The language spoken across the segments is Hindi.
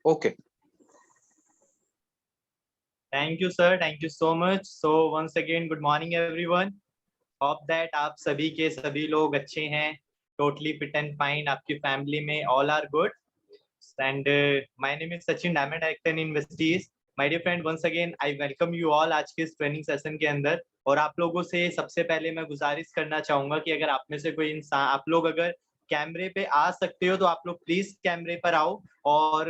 Okay. Thank you, sir. Thank you so much. So once again, good morning, everyone. Hope that आप सभी के सभी लोग अच्छे हैं, totally fit and fine. आपकी family में all are good. And my name is Sachin, I'm a director in Investies. My dear friend, once again I welcome you all आज के इस ट्रेनिंग सेशन के अंदर। और आप लोगों से सबसे पहले मैं गुजारिश करना चाहूंगा कि अगर आप में से कोई इंसान, आप लोग अगर कैमरे पे आ सकते हो तो आप लोग प्लीज कैमरे पर आओ। और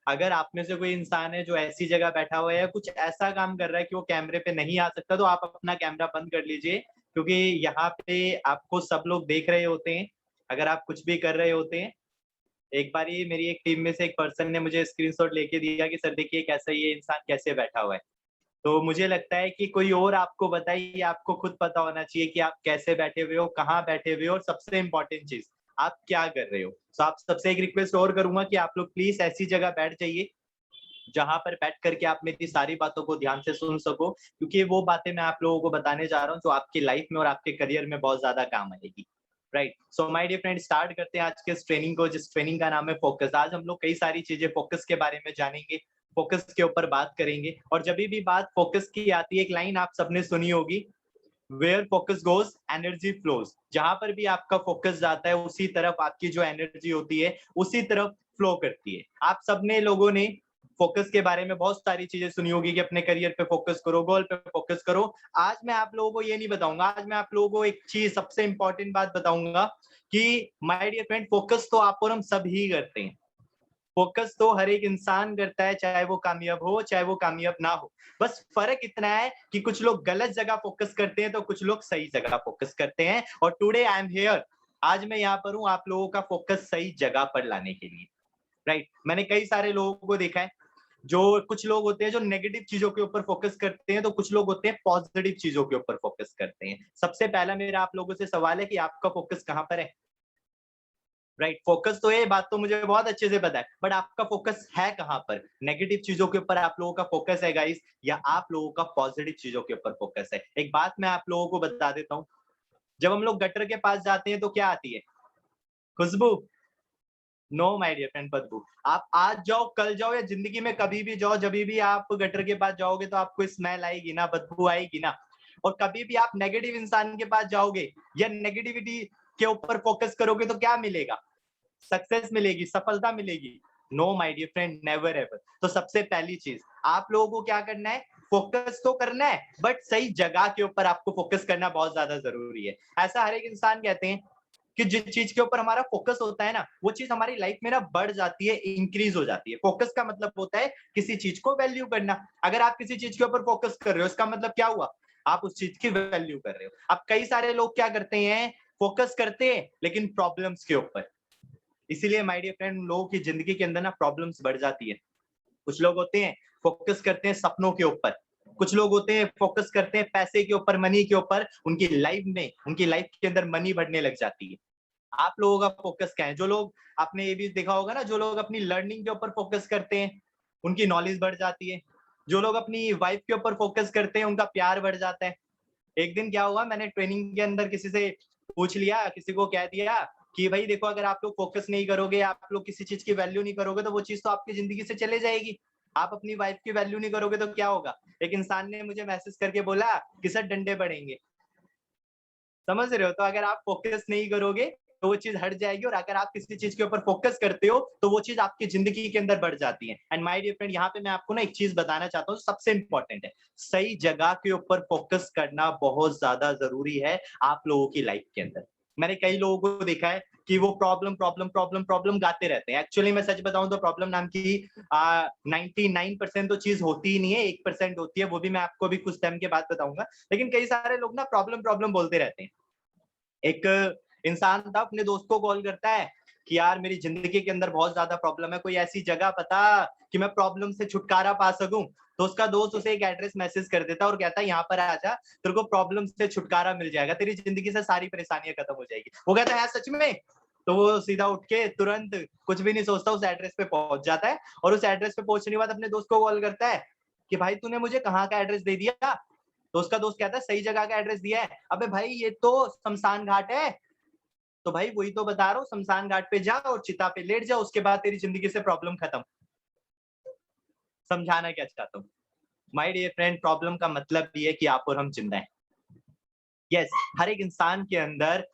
अगर आप में से कोई इंसान है जो ऐसी जगह बैठा हुआ है या कुछ ऐसा काम कर रहा है कि वो कैमरे पे नहीं आ सकता, तो आप अपना कैमरा बंद कर लीजिए, क्योंकि यहाँ पे आपको सब लोग देख रहे होते हैं अगर आप कुछ भी कर रहे होते हैं। एक बार ये मेरी एक टीम में से एक पर्सन ने मुझे स्क्रीनशॉट लेके दिया कि सर देखिए कैसा ये इंसान कैसे बैठा हुआ है। तो मुझे लगता है कि कोई और आपको बताइए, आपको खुद पता होना चाहिए कि आप कैसे बैठे हुए हो, कहाँ बैठे हुए हो, और सबसे इम्पोर्टेंट चीज आप क्या कर रहे हो। तो आप सबसे एक रिक्वेस्ट और करूंगा कि आप लोग प्लीज ऐसी जगह बैठ जाइए जहां पर बैठ करके आप मेरी सारी बातों को ध्यान से सुन सको, क्योंकि वो बातें मैं आप लोगों को बताने जा रहा हूँ जो आपकी लाइफ में और आपके करियर में बहुत ज्यादा काम आएगी। Right, so my dear friend, start करते हैं आज के इस ट्रेनिंग को, जिस ट्रेनिंग का नाम है फोकस। आज हम लोग कई सारी चीजें फोकस के बारे में जानेंगे, फोकस के ऊपर बात करेंगे। और जब भी बात फोकस की आती है, एक लाइन आप सबने सुनी होगी, where focus goes energy flows. जहां पर भी आपका फोकस जाता है उसी तरफ आपकी जो एनर्जी होती है उसी तरफ फ्लो करती है। आप सबने लोगों ने फोकस के बारे में बहुत सारी चीजें सुनी होगी कि अपने करियर पे फोकस करो, गोल पे फोकस करो। आज मैं आप लोगों को ये नहीं बताऊंगा, आज मैं आप लोगों को एक चीज, सबसे इंपॉर्टेंट बात बताऊंगा कि माय डियर फ्रेंड, फोकस तो आप और हम सब ही करते हैं। फोकस तो हर एक इंसान करता है, चाहे वो कामयाब हो चाहे वो कामयाब ना हो। बस फर्क इतना है कि कुछ लोग गलत जगह फोकस करते हैं तो कुछ लोग सही जगह फोकस करते हैं। और टुडे आई एम हियर, आज मैं यहाँ पर हूँ आप लोगों का फोकस सही जगह पर लाने के लिए। राइट, मैंने कई सारे लोगों को देखा है, जो कुछ लोग होते हैं जो नेगेटिव चीजों के ऊपर फोकस करते हैं, तो कुछ लोग होते हैं पॉजिटिव चीजों के ऊपर फोकस करते हैं। सबसे पहला मेरा आप लोगों से सवाल है कि आपका फोकस कहाँ पर है। राइट, फोकस तो ये बात तो मुझे बहुत अच्छे से पता है, बट आपका फोकस है कहाँ पर। नेगेटिव चीजों के ऊपर आप लोगों का फोकस है गाइस, या आप लोगों का पॉजिटिव चीजों के ऊपर फोकस है। एक बात मैं आप लोगों को बता देता हूँ, जब हम लोग गटर के पास जाते हैं तो क्या आती है? खुशबू? नो माय डियर फ्रेंड, बदबू। आप आज जाओ, कल जाओ, या जिंदगी में कभी भी जाओ, जब भी आप गटर के पास जाओगे तो आपको स्मेल आएगी ना, बदबू आएगी ना। और कभी भी आप नेगेटिव इंसान के पास जाओगे या नेगेटिविटी के ऊपर फोकस करोगे तो क्या मिलेगा? सक्सेस मिलेगी, सफलता मिलेगी? No my dear friend, never ever. तो सबसे पहली चीज आप लोगों को क्या करना है, फोकस तो करना है, बट सही जगह के ऊपर आपको फोकस करना बहुत ज्यादा जरूरी है। ऐसा हर एक इंसान कहते हैं कि जिस चीज के ऊपर हमारा फोकस होता है ना, वो चीज हमारी लाइफ में ना बढ़ जाती है, इंक्रीज हो जाती है। फोकस का मतलब होता है किसी चीज को वैल्यू करना। अगर आप किसी चीज के ऊपर फोकस कर रहे हो, इसका मतलब क्या हुआ? आप उस चीज की वैल्यू कर रहे हो। अब कई सारे लोग क्या करते हैं, फोकस करते हैं लेकिन प्रॉब्लम्स के ऊपर। इसीलिए माय डियर फ्रेंड, लोगों की जिंदगी के अंदर ना प्रॉब्लम्स बढ़ जाती है। कुछ लोग होते हैं फोकस करते हैं सपनों के ऊपर, कुछ लोग होते हैं फोकस करते हैं पैसे के ऊपर, मनी के ऊपर। उनकी लाइफ के अंदर मनी बढ़ने लग जाती है। आप लोगों का फोकस क्या है? जो लोग, आपने ये भी देखा होगा ना, जो लोग अपनी लर्निंग के ऊपर फोकस करते हैं उनकी नॉलेज बढ़ जाती है। जो लोग अपनी वाइफ के ऊपर फोकस करते हैं उनका प्यार बढ़ जाता है। एक दिन क्या हुआ, मैंने ट्रेनिंग के अंदर किसी से पूछ लिया, किसी को कह दिया कि भाई देखो, अगर आप लोग फोकस नहीं करोगे, आप लोग किसी चीज की वैल्यू नहीं करोगे, तो वो चीज तो आपकी जिंदगी से चले जाएगी। आप अपनी वाइफ की वैल्यू नहीं करोगे तो क्या होगा? एक इंसान ने मुझे मैसेज करके बोला कि सर डंडे पड़ेंगे। समझ रहे हो? तो अगर आप फोकस नहीं करोगे तो वो चीज हट जाएगी, और अगर आप किसी चीज के ऊपर फोकस करते हो तो वो चीज आपकी जिंदगी के अंदर बढ़ जाती है। एंड माय डियर फ्रेंड, यहाँ पे मैं आपको ना एक चीज बताना चाहता हूँ, सबसे इंपॉर्टेंट है, सही जगह के ऊपर फोकस करना बहुत ज्यादा जरूरी है आप लोगों की लाइफ के अंदर। मैंने कई लोगों को देखा है कि वो प्रॉब्लम प्रॉब्लम प्रॉब्लम प्रॉब्लम गाते रहते हैं। एक्चुअली मैं सच बताऊं तो प्रॉब्लम नाम की 99% तो चीज होती ही नहीं है, 1% होती है, वो भी मैं आपको भी कुछ टाइम के बाद बताऊंगा। लेकिन कई सारे लोग ना प्रॉब्लम प्रॉब्लम बोलते रहते हैं। एक इंसान था, अपने दोस्त को कॉल करता है कि यार मेरी जिंदगी के अंदर बहुत ज्यादा प्रॉब्लम है, कोई ऐसी जगह बता कि मैं प्रॉब्लम से छुटकारा पा सकूं। तो उसका दोस्त उसे एक एड्रेस मैसेज कर देता है और कहता है यहाँ पर आजा, तेरे को प्रॉब्लम से छुटकारा मिल जाएगा, तेरी जिंदगी से सारी परेशानियां खत्म हो जाएगी। वो कहता है सच में? तो वो सीधा उठ के तुरंत कुछ भी नहीं सोचता उस एड्रेस पे पहुंच जाता है, और उस एड्रेस पे पहुंचने के बाद अपने दोस्त को कॉल करता है कि भाई तूने मुझे कहाँ का एड्रेस दे दिया? तो उसका दोस्त कहता है सही जगह का एड्रेस दिया है। अबे भाई ये तो शमशान घाट है। तो भाई वही तो बता रहा हूँ, शमशान घाट पे जा और चिता पे लेट जा, उसके बाद तेरी जिंदगी से प्रॉब्लम खत्म। समझाना क्या चाहता हूँ? माय डियर फ्रेंड, प्रॉब्लम का मतलब ये है कि आप और हम जिंदा हैं। यस, हर एक इंसान के अंदर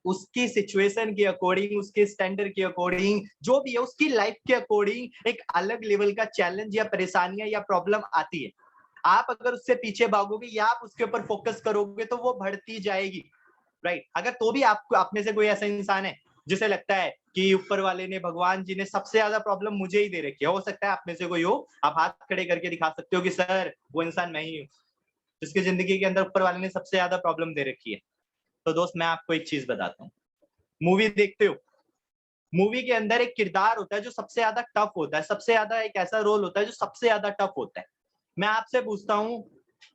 उसकी सिचुएशन के अकॉर्डिंग, उसके स्टैंडर्ड के अकॉर्डिंग, जो भी है उसकी लाइफ के अकॉर्डिंग एक अलग लेवल का चैलेंज या परेशानियां या प्रॉब्लम आती है। आप अगर उससे पीछे भागोगे या आप उसके ऊपर फोकस करोगे तो वो बढ़ती जाएगी, राइट? अगर तो भी आपको, आप में से कोई ऐसा इंसान है जिसे लगता है कि ऊपर वाले ने, भगवान जी ने सबसे ज्यादा प्रॉब्लम मुझे ही दे रखी है, हो सकता है आप में से कोई हो, आप हाथ खड़े करके दिखा सकते हो कि सर वो इंसान मैं ही हूँ जिसकी जिंदगी के अंदर ऊपर वाले ने सबसे ज्यादा प्रॉब्लम दे रखी है। तो दोस्त मैं आपको एक चीज बताता हूँ, मूवी देखते हो, मूवी के अंदर एक किरदार होता है जो सबसे ज्यादा टफ होता है, सबसे ज्यादा एक ऐसा रोल होता है जो सबसे ज्यादा टफ होता है। मैं आपसे पूछता हूँ,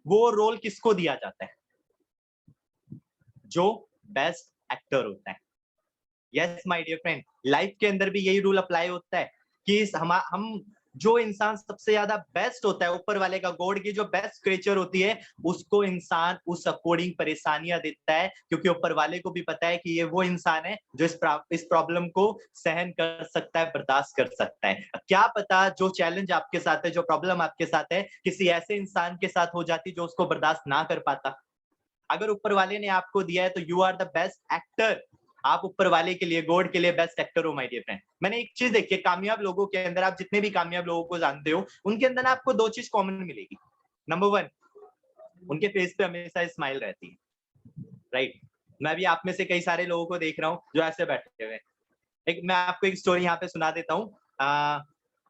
वो रोल किसको दिया जाता है? जो बेस्ट एक्टर होता है। Yes my dear friend, life के अंदर भी यही रूल अप्लाई होता है कि हम जो इंसान सबसे ज्यादा बेस्ट होता है, ऊपर वाले का, गॉड की जो बेस्ट क्रिएचर होती है, उसको इंसान उस अकॉर्डिंग परेशानियां देता है, क्योंकि ऊपर वाले को भी पता है कि ये वो इंसान है जो इस प्रॉब्लम को सहन कर सकता है, बर्दाश्त कर सकता है। क्या पता जो चैलेंज आपके साथ है, जो प्रॉब्लम आपके साथ है, किसी ऐसे इंसान के साथ हो जाती जो उसको बर्दाश्त ना कर पाता। अगर ऊपर वाले ने आपको दिया है तो you are the best actor. आप ऊपर वाले के लिए, गॉड के लिए बेस्ट एक्टर हो माय डियर फ्रेंड। मैंने एक चीज देखी है, कामयाब लोगों के अंदर, आप जितने भी कामयाब लोगों को जानते हो, उनके अंदर ना आपको दो चीज कॉमन मिलेगी। नंबर वन, उनके फेस पे हमेशा स्माइल रहती है, राइट? मैं भी आप में से कई सारे लोगों को देख रहा हूँ जो ऐसे बैठे हुए हैं। एक मैं आपको एक स्टोरी यहाँ पे सुना देता हूँ।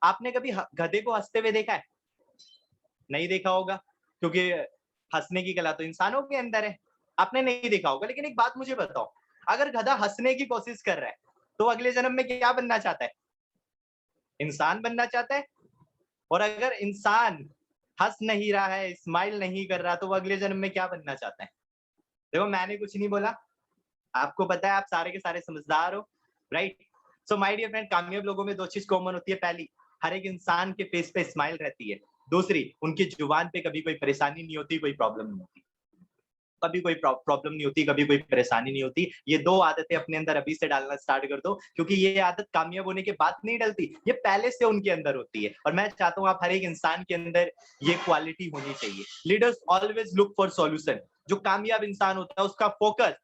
आपने कभी गधे को हंसते हुए देखा है? नहीं देखा होगा, क्योंकि हंसने की कला तो इंसानों के अंदर है। आपने नहीं देखा होगा, लेकिन एक बात मुझे बताओ, अगर गधा हंसने की कोशिश कर रहा है तो अगले जन्म में क्या बनना चाहता है? इंसान बनना चाहता है। और अगर इंसान हंस नहीं रहा है, स्माइल नहीं कर रहा, तो वो अगले जन्म में क्या बनना चाहता है? देखो मैंने कुछ नहीं बोला, आपको पता है, आप सारे के सारे समझदार हो, right? So my dear friend, कामयाब लोगों में दो चीज कॉमन होती है। पहली, हर एक इंसान के फेस पे स्माइल रहती है। दूसरी, उनकी जुबान पे कभी कोई परेशानी नहीं होती, कोई प्रॉब्लम नहीं होती, कभी कोई प्रॉब्लम नहीं होती, कभी कोई परेशानी नहीं होती। ये दो आदतें अपने अंदर अभी से डालना स्टार्ट कर दो, क्योंकि ये आदत कामयाब होने के बाद नहीं डलती, ये पहले से उनके अंदर होती है। और मैं चाहता हूँ आप हर एक इंसान के अंदर ये क्वालिटी होनी चाहिए। Leaders always look for solution. जो कामयाब इंसान होता है उसका फोकस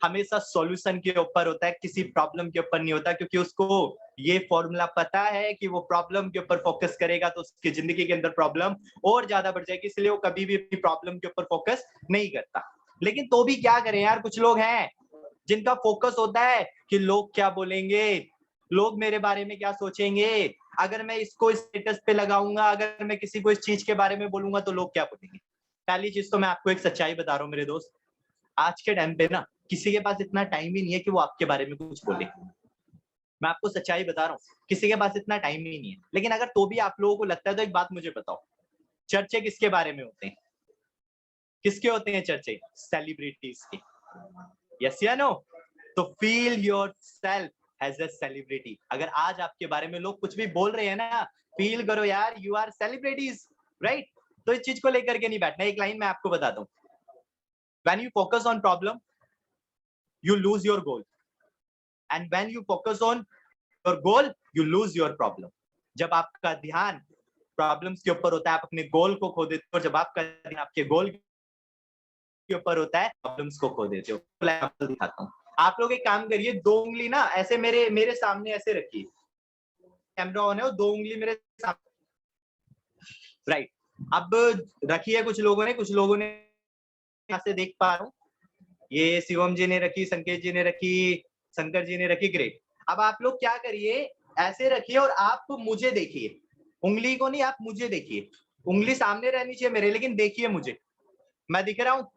हमेशा सॉल्यूशन के ऊपर होता है, किसी प्रॉब्लम के ऊपर नहीं होता, क्योंकि उसको ये फॉर्मूला पता है कि वो प्रॉब्लम के ऊपर फोकस करेगा तो उसकी जिंदगी के अंदर प्रॉब्लम और ज्यादा बढ़ जाएगी, इसलिए वो कभी भी अपनी प्रॉब्लम के ऊपर फोकस नहीं करता। लेकिन तो भी क्या करें यार, कुछ लोग हैं जिनका फोकस होता है कि लोग क्या बोलेंगे, लोग मेरे बारे में क्या सोचेंगे, अगर मैं इसको स्टेटस पे लगाऊंगा, अगर मैं किसी को इस चीज के बारे में बोलूंगा तो लोग क्या बोलेंगे। पहली चीज तो मैं आपको एक सच्चाई बता रहा हूँ मेरे दोस्त, आज के टाइम पे ना किसी के पास इतना टाइम ही नहीं है कि वो आपके बारे में कुछ बोले। मैं आपको सच्चाई बता रहा हूँ, किसी के पास इतना टाइम ही नहीं है। लेकिन अगर तो भी आप लोगों को लगता है तो एक बात मुझे बताओ, चर्चे किसके बारे में होते हैं? किसके होते हैं चर्चे? सेलिब्रिटीज के। यस या नो? तो feel yourself as a celebrity. अगर आज आपके बारे में लोग कुछ भी बोल रहे हैं ना, फील करो यार, यू आर सेलिब्रिटीज, राइट? तो इस चीज को लेकर के नहीं बैठना। एक लाइन मैं आपको बताता हूँ, when you focus on problem you lose your goal, and when you focus on your goal you lose your problem। जब आपका ध्यान प्रॉब्लम्स के ऊपर होता है आप अपने गोल को खो देते हो, और जब आपका ध्यान आपके गोल के ऊपर होता है प्रॉब्लम्स को खो देते हो। एग्जांपल दिखाता हूँ, आप लोग एक काम करिए, दो उंगली ना ऐसे मेरे मेरे सामने ऐसे रखिए, कैमरा ऑन है और दो उंगली मेरे सामने, राइट? अब रखिए कुछ लोगों ने यहाँ से देख पा रहा हूँ, ये शिवम जी ने रखी, संकेत जी ने रखी, शंकर जी ने रखी, ग्रेट। अब आप लोग क्या करिए, ऐसे रखिए और आप मुझे देखिए, उंगली को नहीं, आप मुझे देखिए। उंगली सामने रहनी चाहिए मेरे, लेकिन देखिए मुझे, मैं दिख रहा हूँ,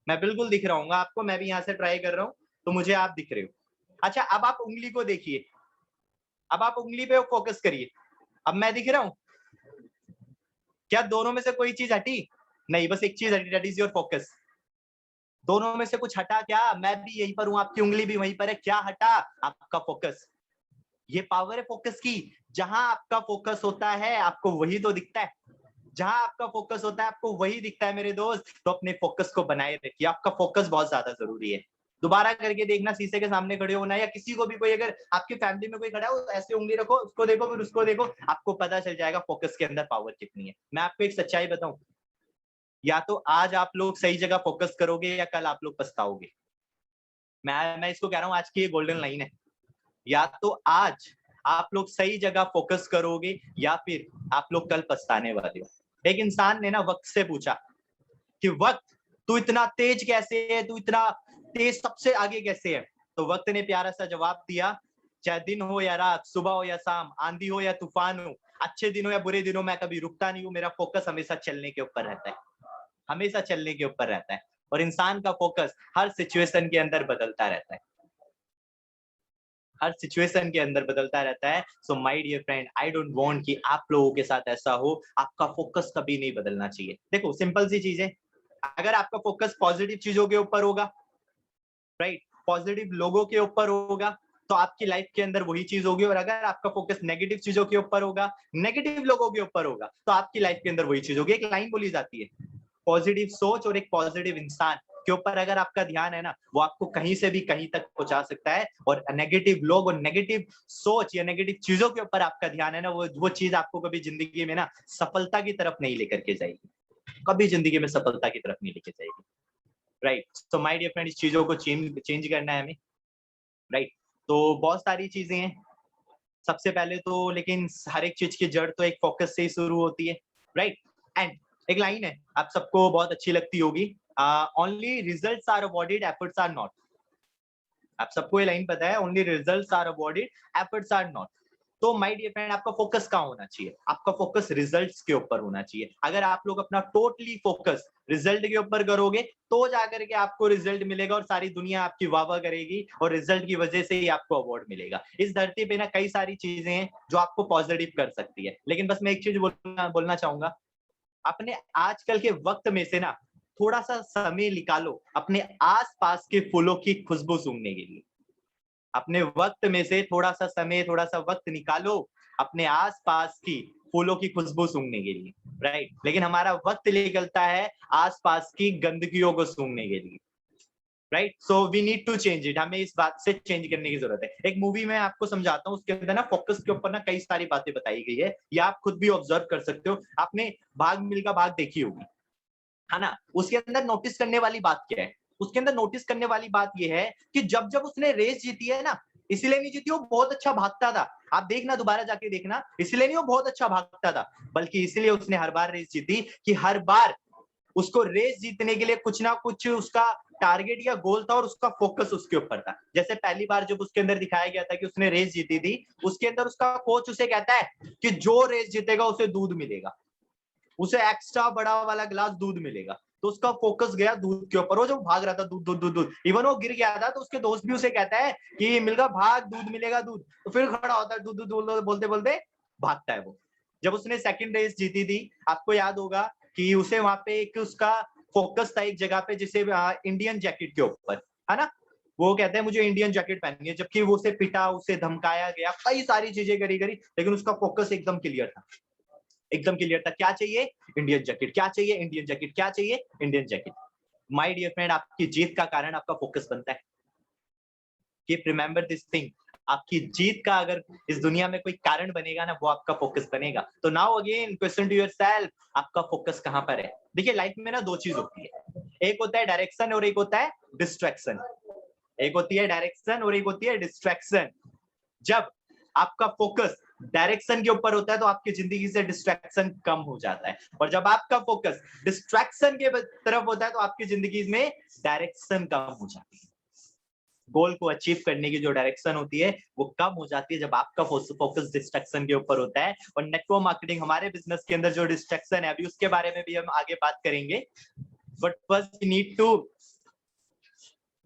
मैं बिल्कुल दिख रहा हूँ आपको, मैं भी यहाँ से ट्राई कर रहा हूँ तो मुझे आप दिख रहे हो। अच्छा अब आप उंगली को देखिए, अब आप उंगली पे फोकस करिए, अब मैं दिख रहा हूँ क्या? दोनों में से कोई चीज हटी? नहीं, बस एक चीज हटी, दैट इज योर फोकस। दोनों में से कुछ हटा क्या? मैं भी यहीं पर हूं, आपकी उंगली भी वहीं पर है, क्या हटा? आपका फोकस। ये पावर है फोकस की, जहां आपका फोकस होता है आपको वही तो दिखता है, जहां आपका फोकस होता है आपको वही दिखता है मेरे दोस्त। तो अपने फोकस को बनाए रखिए, आपका फोकस बहुत ज्यादा जरूरी है। दोबारा करके देखना, शीशे के सामने खड़े होना, या किसी को भी, कोई अगर आपकी फैमिली में कोई खड़ा हो ऐसे उंगली रखो, उसको देखो फिर उसको देखो, आपको पता चल जाएगा फोकस के अंदर पावर कितनी है। मैं आपको एक सच्चाई बताऊं, या तो आज आप लोग सही जगह फोकस करोगे या कल आप लोग पछताओगे। मैं इसको कह रहा हूं, आज की ये गोल्डन लाइन है, या तो आज आप लोग सही जगह फोकस करोगे या फिर आप लोग कल पछताने वाले हो। एक इंसान ने ना वक्त से पूछा कि वक्त तू इतना तेज कैसे है, तू इतना तेज सबसे आगे कैसे है? तो वक्त ने प्यारा सा जवाब दिया, चाहे दिन हो या रात, सुबह हो या शाम, आंधी हो या तूफान हो, अच्छे दिनों या बुरे दिनों, मैं कभी रुकता नहीं हूँ, मेरा फोकस हमेशा चलने के ऊपर रहता है, हमेशा चलने के ऊपर रहता है। और इंसान का फोकस हर सिचुएशन के अंदर बदलता रहता है, हर सिचुएशन के अंदर बदलता रहता है। So my dear friend, I don't want कि आप लोगों के साथ ऐसा हो, आपका फोकस कभी नहीं बदलना चाहिए। देखो सिंपल सी चीज है, अगर आपका फोकस पॉजिटिव चीजों के ऊपर होगा, राइट, पॉजिटिव लोगों के ऊपर होगा, तो आपकी लाइफ के अंदर वही चीज होगी। और अगर आपका फोकस नेगेटिव चीजों के ऊपर होगा, नेगेटिव लोगों के ऊपर होगा, तो आपकी लाइफ के अंदर वही चीज होगी। एक लाइन बोली जाती है, पॉजिटिव सोच और एक पॉजिटिव इंसान के ऊपर अगर आपका ध्यान है ना, वो आपको कहीं से भी कहीं तक पहुंचा सकता है। और नेगेटिव लोग और नेगेटिव सोच या नेगेटिव चीजों के ऊपर आपका ध्यान है ना, वो चीज आपको कभी जिंदगी में ना सफलता की तरफ नहीं लेकर के जाएगी, कभी जिंदगी में सफलता की तरफ नहीं लेके जाएगी, राइट। तो माय डियर फ्रेंड, इस चीजों को चेंज करना है हमें, राइट। तो बहुत सारी चीजें हैं, सबसे पहले तो लेकिन हर एक चीज की जड़ तो एक फोकस से ही शुरू होती है, राइट। एंड एक लाइन है, आप सबको बहुत अच्छी लगती होगी, only results are awarded, efforts are not. आप सबको ये लाइन पता है, only results are awarded, efforts are not. तो माय डियर फ्रेंड, आपका फोकस कहाँ होना चाहिए? आपका फोकस रिजल्ट्स के ऊपर होना चाहिए। अगर आप लोग अपना टोटली फोकस रिजल्ट के ऊपर करोगे, तो जाकर के आपको रिजल्ट मिलेगा और सारी दुनिया आपकी वाह वाह करेगी, और रिजल्ट की वजह से ही आपको अवार्ड मिलेगा। इस धरती पे ना कई सारी चीजें हैं जो आपको पॉजिटिव कर सकती है, लेकिन बस मैं एक चीज बोलना चाहूंगा, अपने आजकल के वक्त में से ना थोड़ा सा समय निकालो अपने आसपास के फूलों की खुशबू सूंघने के लिए। अपने वक्त में से थोड़ा सा समय, थोड़ा सा वक्त निकालो अपने आसपास की फूलों की खुशबू सूंघने के लिए, राइट। लेकिन हमारा वक्त निकलता है आसपास की गंदगियों को सूंघने के लिए, right. So we need to change it, हमें इस बात से चेंज करने की जरूरत है। एक मूवी में आपको समझाता हूँ, उसके अंदर ना फोकस के ऊपर ना कई सारी बातें बताई गई है, या आप खुद भी ऑब्जर्व कर सकते हो। आपने भाग मिल्खा भाग देखी होगी, है ना? उसके अंदर नोटिस करने वाली बात क्या है? उसके अंदर नोटिस करने वाली बात यह है कि जब जब उसने रेस जीती है ना, इसलिए नहीं जीती, वो बहुत अच्छा भागता था। आप देखना, दोबारा जाके देखना, इसलिए नहीं वो बहुत अच्छा भागता था, बल्कि इसलिए उसने हर बार रेस जीती कि हर बार उसको रेस जीतने के लिए कुछ ना कुछ उसका टारगेट या गोल था और उसका फोकस उसके ऊपर था। जैसे पहली बार जब उसके अंदर दिखाया गया था कि उसने रेस जीती थी, उसके अंदर उसका कोच उसे कहता है कि जो रेस जीतेगा उसे दूध मिलेगा, उसे एक्स्ट्रा बड़ा वाला गिलास दूध मिलेगा। तो उसका फोकस गया दूध के ऊपर, वो जो भाग रहा था दूध दूध दूध दूध, इवन वो गिर गया था तो उसके दोस्त भी उसे कहता है कि मिलगा भाग, दूध मिलेगा दूध, तो फिर खड़ा होता है, दूध दूध बोलते बोलते भागता है वो। जब उसने सेकंड रेस जीती थी, आपको याद होगा कि उसे वहां पे एक उसका फोकस था एक जगह पे, जिसे इंडियन जैकेट के ऊपर, है ना? वो कहते हैं मुझे इंडियन जैकेट पहननी है, जबकि वो उसे पिटा, उसे धमकाया गया, कई सारी चीजें करी करी, लेकिन उसका फोकस एकदम क्लियर था, एकदम क्लियर था। क्या चाहिए? Indian jacket. क्या चाहिए? Indian jacket. क्या चाहिए? Indian jacket. My dear friend, आपकी जीत का कारण आपका फोकस बनता है। कीप रिमेंबर दिस थिंग, आपकी जीत का अगर इस दुनिया में कोई कारण बनेगा ना, वो आपका फोकस बनेगा। तो now again question to yourself, आपका फोकस कहां पर है? देखिए लाइफ में ना दो चीज होती है, एक होता है डायरेक्शन और एक होता है डिस्ट्रैक्शन। एक होती है डायरेक्शन और एक होती है डिस्ट्रैक्शन। जब आपका फोकस डायरेक्शन के ऊपर होता है तो आपकी जिंदगी से डिस्ट्रैक्शन कम हो जाता है, और जब आपका फोकस डिस्ट्रैक्शन के तरफ होता है तो आपकी जिंदगी में डायरेक्शन कम हो जाती है। गोल को अचीव करने की जो डायरेक्शन होती है वो कम हो जाती है जब आपका फोकस डिस्ट्रैक्शन के ऊपर होता है। और नेटवर्क मार्केटिंग हमारे बिजनेस के अंदर जो डिस्ट्रैक्शन है, अभी उसके बारे में भी हम आगे बात करेंगे, but first we need to,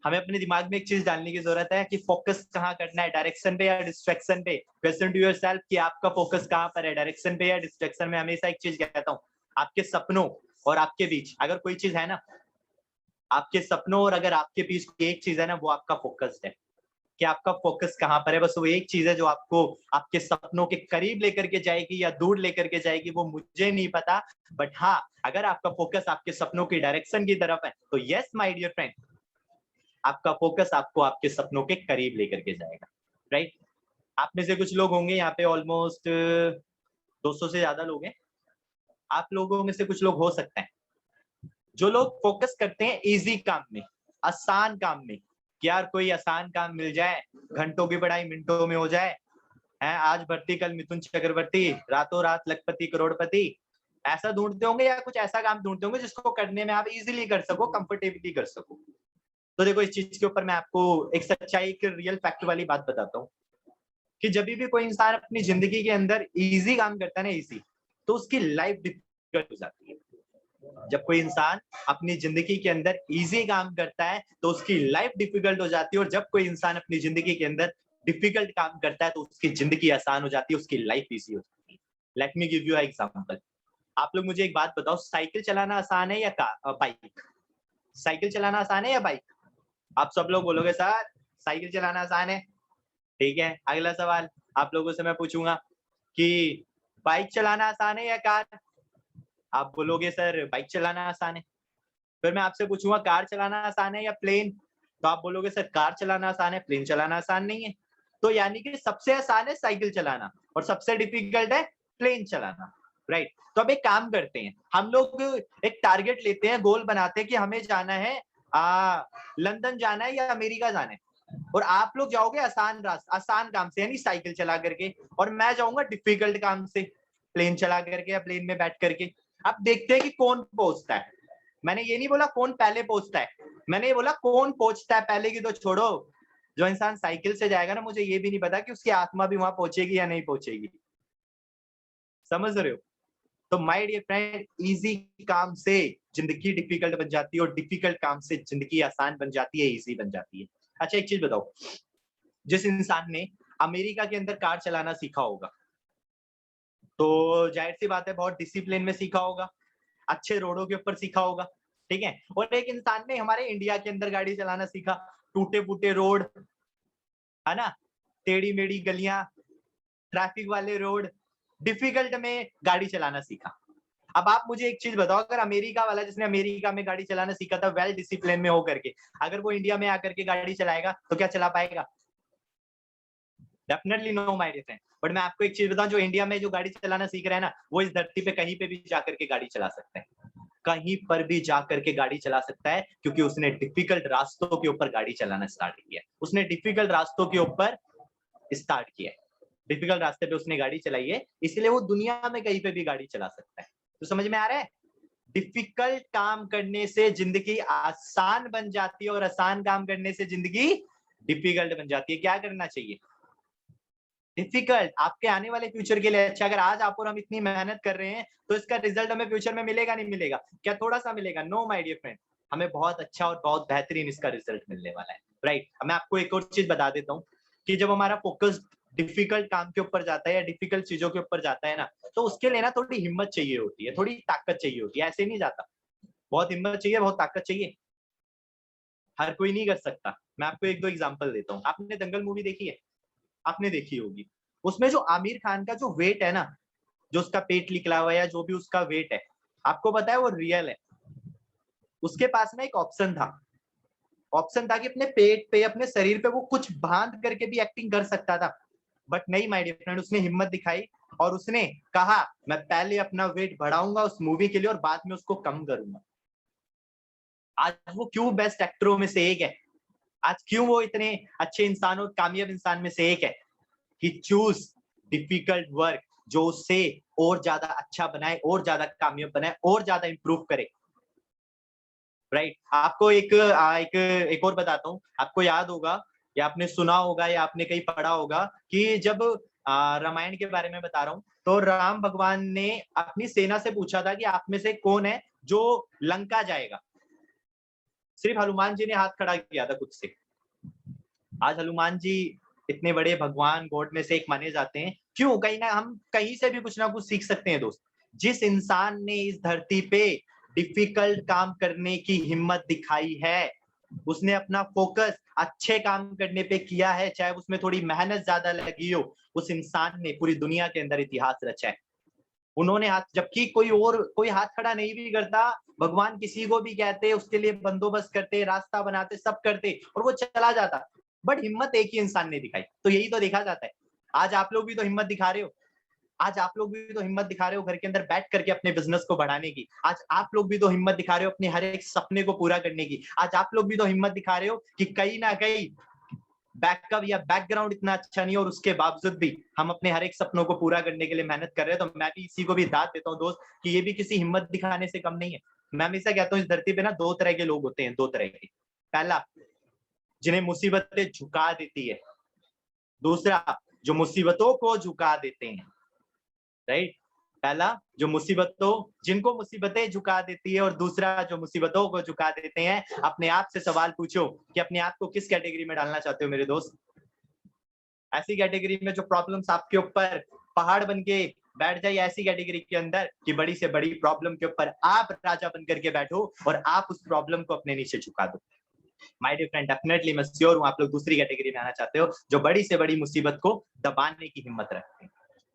हमें अपने दिमाग में एक चीज डालने की जरूरत है कि फोकस कहाँ करना है, डायरेक्शन पे या डिस्ट्रैक्शन पे। क्वेश्चन टू योरसेल्फ कि आपका फोकस कहाँ पर है, डायरेक्शन पे या डिस्ट्रैक्शन में। हमेशा एक चीज कहता हूँ, आपके सपनों और आपके बीच अगर कोई चीज है ना, आपके सपनों और अगर आपके बीच एक चीज है ना, वो आपका फोकस है। कि आपका फोकस कहाँ पर है, बस वो एक चीज है जो आपको आपके सपनों के करीब लेकर के जाएगी या दूर लेकर के जाएगी, वो मुझे नहीं पता। बट हाँ, अगर आपका फोकस आपके सपनों की डायरेक्शन की तरफ है तो यस माय डियर फ्रेंड, आपका फोकस आपको आपके सपनों के करीब लेकर के जाएगा, राइट? आप में से कुछ लोग होंगे यहाँ पे, ऑलमोस्ट 200 से ज्यादा लोग हैं। आप लोगों में से कुछ लोग हो सकते हैं जो लोग फोकस करते हैं इजी काम में, आसान काम में, कि यार कोई आसान काम मिल जाए, घंटों की पढ़ाई मिनटों में हो जाए, है आज भर्ती कल मिथुन चक्रवर्ती, रातों रात लखपति करोड़पति, ऐसा ढूंढते होंगे या कुछ ऐसा काम ढूंढते होंगे जिसको करने में आप इजीली कर सको, कंफर्टेबली कर सको। तो देखो इस चीज के ऊपर मैं आपको एक सच्चाई, एक रियल फैक्ट वाली बात बताता हूँ कि जब भी कोई इंसान अपनी जिंदगी के अंदर इजी काम करता है ना, इजी, तो उसकी लाइफ डिफिकल्ट हो जाती है। जब कोई इंसान अपनी जिंदगी के अंदर इजी काम करता है तो उसकी लाइफ डिफिकल्ट हो जाती है, और जब कोई इंसान अपनी जिंदगी के अंदर डिफिकल्ट काम करता है तो उसकी जिंदगी आसान हो जाती है, उसकी लाइफ इजी हो जाती है। Let me give you example. आप लोग मुझे एक बात बताओ, साइकिल चलाना आसान है या बाइक? साइकिल चलाना आसान है या बाइक? आप सब लोग बोलोगे सर साइकिल चलाना आसान है। ठीक है, अगला सवाल आप लोगों से मैं पूछूंगा कि बाइक चलाना आसान है या कार? आप बोलोगे सर बाइक चलाना आसान है। फिर मैं आपसे पूछूंगा कार चलाना आसान है या प्लेन? तो आप बोलोगे सर कार चलाना आसान है, प्लेन चलाना आसान नहीं है। तो यानी कि सबसे आसान है साइकिल चलाना और सबसे डिफिकल्ट है प्लेन चलाना, राइट? तो अब एक काम करते हैं, हम लोग एक टारगेट लेते हैं, गोल बनाते हैं कि हमें जाना है लंदन जाना है या अमेरिका जाना है, और आप लोग जाओगे आसान काम से यानी साइकिल चला करके, और मैं जाऊंगा डिफिकल्ट काम से प्लेन चला करके या प्लेन में बैठ करके। अब देखते हैं कि कौन पहुंचता है। मैंने ये नहीं बोला कौन पहले पहुंचता है, मैंने ये बोला कौन पहुंचता है पहले की तो छोड़ो, जो इंसान साइकिल से जाएगा ना, मुझे ये भी नहीं पता कि उसकी आत्मा भी वहां पहुंचेगी या नहीं पहुंचेगी। समझ रहे हो? तो माय डियर फ्रेंड, इजी काम से जिंदगी डिफिकल्ट बन जाती है और डिफिकल्ट काम से जिंदगी आसान बन जाती है, इजी बन जाती है। अच्छा एक चीज बताओ, जिस इंसान ने अमेरिका के अंदर कार चलाना सीखा होगा तो जाहिर सी बात है बहुत डिसिप्लिन में सीखा होगा, अच्छे रोडों के ऊपर सीखा होगा, ठीक है? और एक इंसान ने हमारे इंडिया के अंदर गाड़ी चलाना सीखा, टूटे फूटे रोड, है ना, टेढ़ी मेढ़ी गलियां, ट्रैफिक वाले रोड, डिफिकल्ट में गाड़ी चलाना सीखा। अब आप मुझे एक चीज बताओ, अगर अमेरिका वाला जिसने अमेरिका में गाड़ी चलाना सीखा था वेल डिसिप्लिन में होकर के, अगर वो इंडिया में आकर के गाड़ी चलाएगा तो क्या चला पाएगा? Definitely no my dear friend. But मैं आपको एक चीज बताऊं, जो इंडिया में जो गाड़ी चलाना सीख रहा है ना, वो इस धरती पे कहीं पे भी जाकर के गाड़ी चला सकता है, कहीं पर भी जाकर के गाड़ी चला सकता है, क्योंकि उसने डिफिकल्ट रास्तों के ऊपर गाड़ी चलाना स्टार्ट किया, उसने डिफिकल्ट रास्तों के ऊपर स्टार्ट किया, डिफिकल्ट रास्ते पे उसने गाड़ी चलाई है, इसलिए वो दुनिया में कहीं पे भी गाड़ी चला सकता है। तो समझ में आ रहा है? डिफिकल्ट काम करने से जिंदगी आसान बन जाती है और आसान काम करने से जिंदगी डिफिकल्ट बन जाती है। क्या करना चाहिए? डिफिकल्ट आपके आने वाले फ्यूचर के लिए अच्छा। अगर आज आप और हम इतनी मेहनत कर रहे हैं तो इसका रिजल्ट हमें फ्यूचर में मिलेगा नहीं मिलेगा? क्या थोड़ा सा मिलेगा? नो माय डियर फ्रेंड, हमें बहुत अच्छा और बहुत बेहतरीन इसका रिजल्ट मिलने वाला है, राइट? मैं आपको एक और चीज बता देता हूँ कि जब हमारा फोकस डिफिकल्ट काम के ऊपर जाता है या डिफिकल्ट चीजों के ऊपर जाता है ना, तो उसके लिए ना थोड़ी हिम्मत चाहिए होती है, थोड़ी ताकत चाहिए होती है, ऐसे नहीं जाता। बहुत हिम्मत चाहिए, बहुत ताकत चाहिए, हर कोई नहीं कर सकता। मैं आपको एक दो एग्जांपल देता हूँ। आपने दंगल मूवी देखी है? आपने देखी होगी। उसमें जो आमिर खान का जो वेट है ना, जो उसका पेट निकला हुआ है या जो भी उसका वेट है, आपको पता है वो रियल है? उसके पास ना एक ऑप्शन था कि अपने पेट पे, अपने शरीर पे वो कुछ बांध करके भी एक्टिंग कर सकता था, बट नहीं माय डियर फ्रेंड, उसने हिम्मत दिखाई और उसने कहा मैं पहले अपना वेट बढ़ाऊंगा उस मूवी के लिए और बाद में उसको कम करूंगा। आज वो क्यों बेस्ट एक्टरों में से एक है? आज क्यों वो इतने अच्छे इंसान और कामयाब इंसान में से एक है? ही चूज डिफिकल्ट वर्क जो उससे और ज्यादा अच्छा बनाए, और ज्यादा कामयाब बनाए, और ज्यादा इंप्रूव करे, राइट? आपको एक और बताता हूँ। आपको याद होगा या आपने सुना होगा या आपने कहीं पढ़ा होगा कि जब रामायण के बारे में बता रहा हूँ, तो राम भगवान ने अपनी सेना से पूछा था कि आप में से कौन है जो लंका जाएगा? सिर्फ हनुमान जी ने हाथ खड़ा किया था खुद से। आज हनुमान जी इतने बड़े भगवान गॉड में से एक माने जाते हैं, क्यों? कहीं ना हम कहीं से भी कुछ ना कुछ सीख सकते हैं दोस्त। जिस इंसान ने इस धरती पे डिफिकल्ट काम करने की हिम्मत दिखाई है, उसने अपना फोकस अच्छे काम करने पे किया है, चाहे उसमें थोड़ी मेहनत ज्यादा लगी हो, उस इंसान ने पूरी दुनिया के अंदर इतिहास रचा है। उन्होंने हाथ, जबकि कोई हाथ खड़ा नहीं भी करता, भगवान किसी को भी कहते, उसके लिए बंदोबस्त करते, रास्ता बनाते, सब करते और वो चला जाता, बट हिम्मत एक ही इंसान ने दिखाई। तो यही तो देखा जाता है। आज आप लोग भी तो हिम्मत दिखा रहे हो, आज आप लोग भी तो हिम्मत दिखा रहे हो घर के अंदर बैठ करके अपने बिजनेस को बढ़ाने की। आज आप लोग भी तो हिम्मत दिखा रहे हो अपने हर एक सपने को पूरा करने की। आज आप लोग भी तो हिम्मत दिखा रहे हो कि कहीं ना कहीं बैकअप या बैकग्राउंड इतना अच्छा नहीं है और उसके बावजूद भी हम अपने हर एक सपनों को पूरा करने के लिए मेहनत कर रहे हैं। तो मैं भी इसी को भी दाद देता हूँ दोस्त, कि ये भी किसी हिम्मत दिखाने से कम नहीं है। मैं हमेशा कहता हूँ इस धरती पे ना दो तरह के लोग होते हैं, दो तरह के। पहला, जिन्हें मुसीबतें झुका देती है, दूसरा जो मुसीबतों को झुका देते हैं। राइट, पहला जो जिनको मुसीबतें झुका देती है, और दूसरा जो मुसीबतों को झुका देते हैं। अपने आप से सवाल पूछो कि अपने आप को किस कैटेगरी में डालना चाहते हो मेरे दोस्त। ऐसी कैटेगरी में जो प्रॉब्लम्स आपके ऊपर पहाड़ बन के बैठ जाए, ऐसी कैटेगरी के अंदर कि बड़ी से बड़ी प्रॉब्लम के ऊपर आप राजा बन करके बैठो और आप उस प्रॉब्लम को अपने नीचे झुका दो। माय डियर फ्रेंड, डेफिनेटली मैं श्योर हूं आप लोग दूसरी कैटेगरी में आना चाहते हो, जो बड़ी से बड़ी मुसीबत को दबाने की हिम्मत रखते हैं।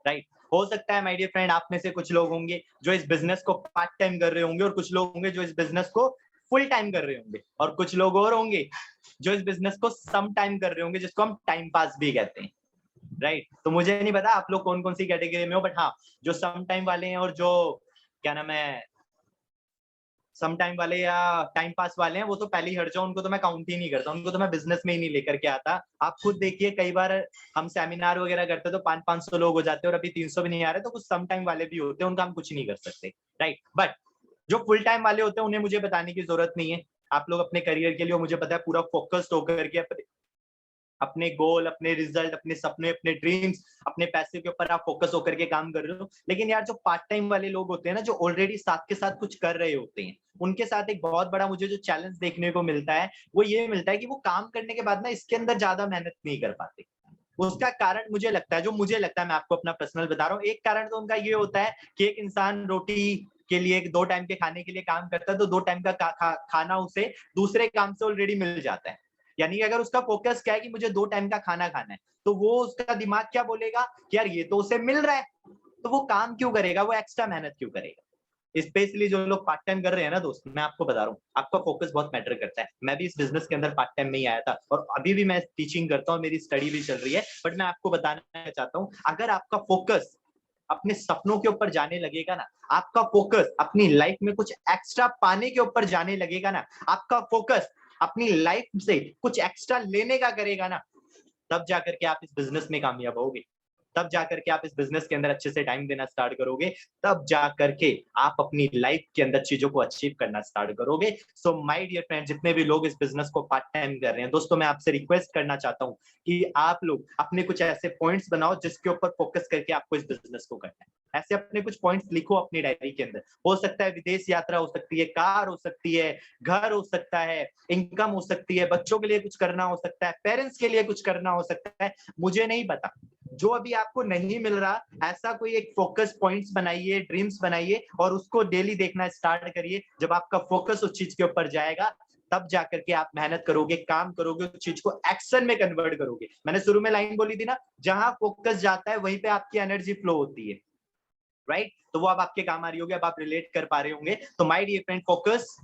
राइट, हो सकता है माय डियर फ्रेंड आप में से कुछ लोग होंगे जो इस बिजनेस को पार्ट टाइम कर रहे होंगे, और कुछ लोग होंगे जो इस बिजनेस को फुल टाइम कर रहे होंगे, और कुछ लोग और होंगे जो इस बिजनेस को सम टाइम कर रहे होंगे, जिसको हम टाइम पास भी कहते हैं। राइट, तो मुझे नहीं पता आप लोग कौन कौन सी कैटेगरी में हो, बट हाँ, जो सम टाइम वाले हैं और जो क्या नाम है सम टाइम वाले या टाइम पास वाले हैं, वो तो पहले ही हट जाओ, उनको तो मैं काउंट ही नहीं करता, उनको तो मैं बिजनेस में ही नहीं लेकर के आता। आप खुद देखिए, कई बार हम सेमिनार वगैरह करते तो 500 लोग हो जाते और अभी 300 भी नहीं आ रहे, तो कुछ सम टाइम वाले भी होते हैं, उनका हम कुछ नहीं कर सकते। राइट, बट जो फुल टाइम वाले होते हैं उन्हें मुझे बताने की जरूरत नहीं है। आप लोग अपने करियर के लिए, मुझे पता है, पूरा फोकस्ड होकर के अपने गोल, अपने रिजल्ट, अपने सपने, अपने ड्रीम्स, अपने पैसे के ऊपर आप फोकस होकर के काम कर रहे हो। लेकिन यार जो पार्ट टाइम वाले लोग होते हैं ना, जो ऑलरेडी साथ के साथ कुछ कर रहे होते हैं, उनके साथ एक बहुत बड़ा मुझे जो चैलेंज देखने को मिलता है, वो ये मिलता है कि वो काम करने के बाद ना इसके अंदर ज्यादा मेहनत नहीं कर पाते। उसका कारण मुझे लगता है, जो मुझे लगता है, मैं आपको अपना पर्सनल बता रहा हूँ, एक कारण तो उनका ये होता है कि एक इंसान रोटी के लिए, 2 टाइम के खाने के लिए काम करता है, तो 2 टाइम का खाना उसे दूसरे काम से ऑलरेडी मिल जाता है। यानी कि अगर उसका फोकस क्या है कि मुझे 2 टाइम का खाना खाना है, तो वो उसका दिमाग क्या बोलेगा कि यार ये तो उसे मिल रहा है, तो वो काम क्यों करेगा, वो एक्स्ट्रा मेहनत क्यों करेगा। स्पेशली जो लोग पार्ट टाइम कर रहे हैं ना दोस्त, मैं आपको बता रहा हूँ, आपका फोकस बहुत मैटर करता है। मैं भी इस बिजनेस के अंदर पार्ट टाइम में ही आया था, और अभी भी मैं टीचिंग करता हूँ, मेरी स्टडी भी चल रही है, बट मैं आपको बताना चाहता हूँ, अगर आपका फोकस अपने सपनों के ऊपर जाने लगेगा ना, आपका फोकस अपनी लाइफ में कुछ एक्स्ट्रा पाने के ऊपर जाने लगेगा ना, आपका फोकस अपनी लाइफ से कुछ एक्स्ट्रा लेने का करेगा ना, तब जाकर के आप इस बिजनेस में कामयाब होगे। तब जाकर के आप इस बिजनेस के अंदर अच्छे से टाइम देना स्टार्ट करोगे। तब जाकर के आप अपनी लाइफ के अंदर चीजों को अचीव करना स्टार्ट करोगे। सो माय डियर फ्रेंड, जितने भी लोग इस बिजनेस को पार्ट टाइम कर रहे हैं, दोस्तों मैं आपसे रिक्वेस्ट करना चाहता हूँ कि आप लोग अपने कुछ ऐसे पॉइंट्स बनाओ जिसके ऊपर फोकस करके आपको इस बिजनेस को करना है। ऐसे अपने कुछ पॉइंट्स लिखो अपनी डायरी के अंदर। हो सकता है विदेश यात्रा हो सकती है, कार हो सकती है, घर हो सकता है, इनकम हो सकती है, बच्चों के लिए कुछ करना हो सकता है, पेरेंट्स के लिए कुछ करना हो सकता है, मुझे नहीं पता। जो अभी आपको नहीं मिल रहा, ऐसा कोई एक फोकस पॉइंट्स बनाइए, ड्रीम्स बनाइए, और उसको डेली देखना स्टार्ट करिए। जब आपका फोकस उस चीज के ऊपर जाएगा, तब जाकर के आप मेहनत करोगे, काम करोगे, उस चीज को एक्शन में कन्वर्ट करोगे। मैंने शुरू में लाइन बोली थी ना, जहां फोकस जाता है वहीं पे आपकी एनर्जी फ्लो होती है। राइट, तो वो अब आपके काम आ रही होगी, अब आप रिलेट कर पा रहे होंगे। तो माय डियर फ्रेंड, फोकस